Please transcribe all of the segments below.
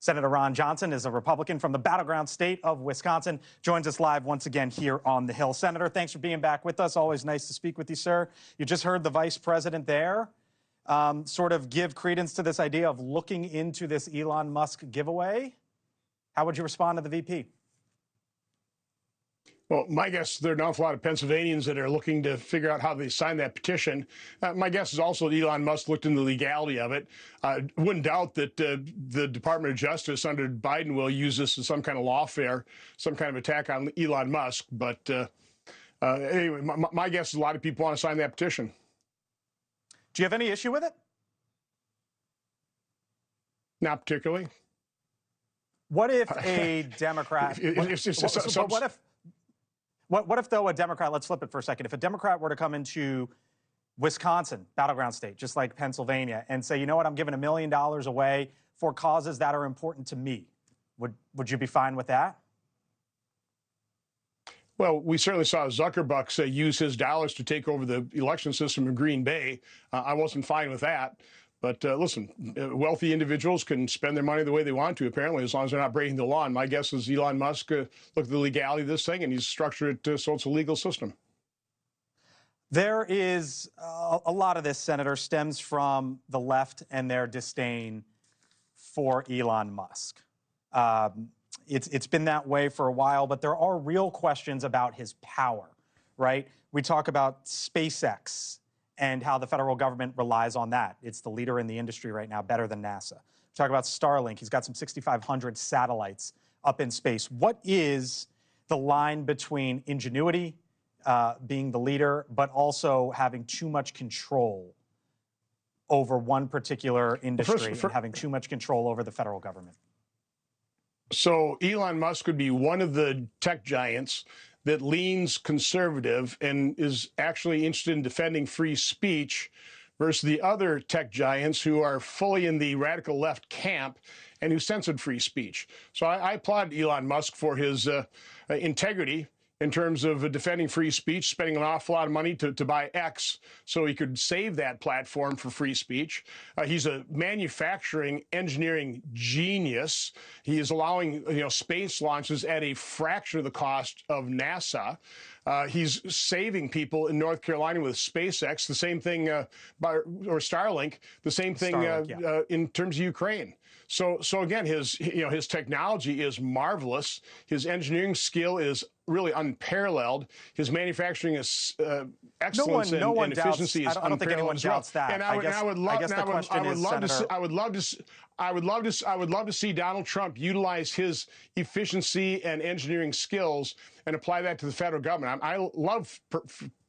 Senator Ron Johnson is a Republican from the battleground state of Wisconsin, joins us live once again here on the Hill. Senator, thanks for being back with us. Always nice to speak with you, sir. You just heard the vice president there sort of give credence to this idea of looking into this Elon Musk giveaway. How would you respond to the VP? Well, my guess is there are an awful lot of Pennsylvanians that are looking to figure out how they sign that petition. My guess is also that Elon Musk looked into the legality of it. Wouldn't doubt that the Department of Justice under Biden will use this as some kind of lawfare, some kind of attack on Elon Musk. But anyway, my guess is a lot of people want to sign that petition. Do you have any issue with it? Not particularly. What if a Democrat... What if, though, a Democrat, let's flip it for a second, if a Democrat were to come into Wisconsin, battleground state, just like Pennsylvania, and say, you know what, I'm giving $1 million away for causes that are important to me, would you be fine with that? Well, we certainly saw Zuckerbuck use his dollars to take over the election system in Green Bay. I wasn't fine with that. But listen, wealthy individuals can spend their money the way they want to, apparently, as long as they're not breaking the law. And my guess is Elon Musk looked at the legality of this thing, and he's structured it so it's a legal system. There is a lot of this, Senator, stems from the left and their disdain for Elon Musk. It's been that way for a while, but there are real questions about his power, right? We talk about SpaceX and how the federal government relies on that. It's the leader in the industry right now, better than NASA. We talk about Starlink. He's got some 6,500 satellites up in space. What is the line between ingenuity, being the leader, but also having too much control over one particular industry and having too much control over the federal government? So Elon Musk would be one of the tech giants that leans conservative and is actually interested in defending free speech versus the other tech giants who are fully in the radical left camp and who censored free speech. So I applaud Elon Musk for his integrity in terms of defending free speech, spending an awful lot of money to buy X so he could save that platform for free speech. He's a manufacturing engineering genius. He is allowing space launches at a fraction of the cost of NASA. He's saving people in North Carolina with SpaceX, the same thing, or Starlink, the same thing in terms of Ukraine. So again, his technology is marvelous. His engineering skill is really unparalleled. His manufacturing is excellence and efficiency is unparalleled. I don't think anyone doubts that. And I would love to see Donald Trump utilize his efficiency and engineering skills and apply that to the federal government. I love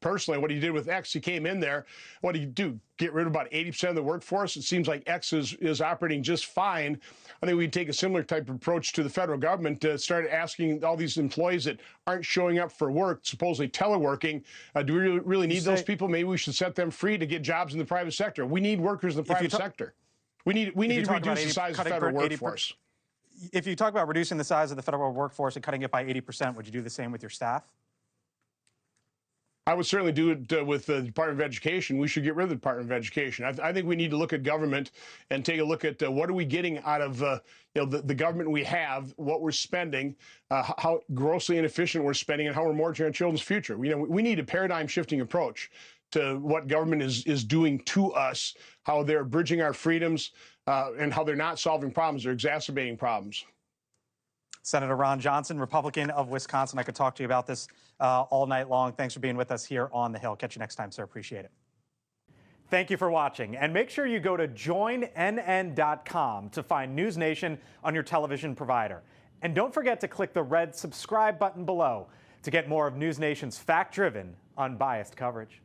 personally what he did with X. He came in there. What did he do? Get rid of about 80% of the workforce? It seems like X is operating just fine. I think we'd take a similar type of approach to the federal government, start asking all these employees that aren't showing up for work, supposedly teleworking, do we really need those people? Maybe we should set them free to get jobs in the private sector. We need workers in the private sector. We need to reduce the size of the federal workforce. If you talk about reducing the size of the federal workforce and cutting it by 80%, would you do the same with your staff? I would certainly do it with the Department of Education. We should get rid of the Department of Education. I think we need to look at government and take a look at what are we getting out of the government we have, what we're spending, how grossly inefficient we're spending, and how we're mortgaging our children's future. We need a paradigm-shifting approach to what government is doing to us, how they're bridging our freedoms, and how they're not solving problems, they're exacerbating problems. Senator Ron Johnson, Republican of Wisconsin. I could talk to you about this all night long. Thanks for being with us here on the Hill. Catch you next time, sir. Appreciate it. Thank you for watching. And make sure you go to joinnn.com to find NewsNation on your television provider. And don't forget to click the red subscribe button below to get more of NewsNation's fact-driven, unbiased coverage.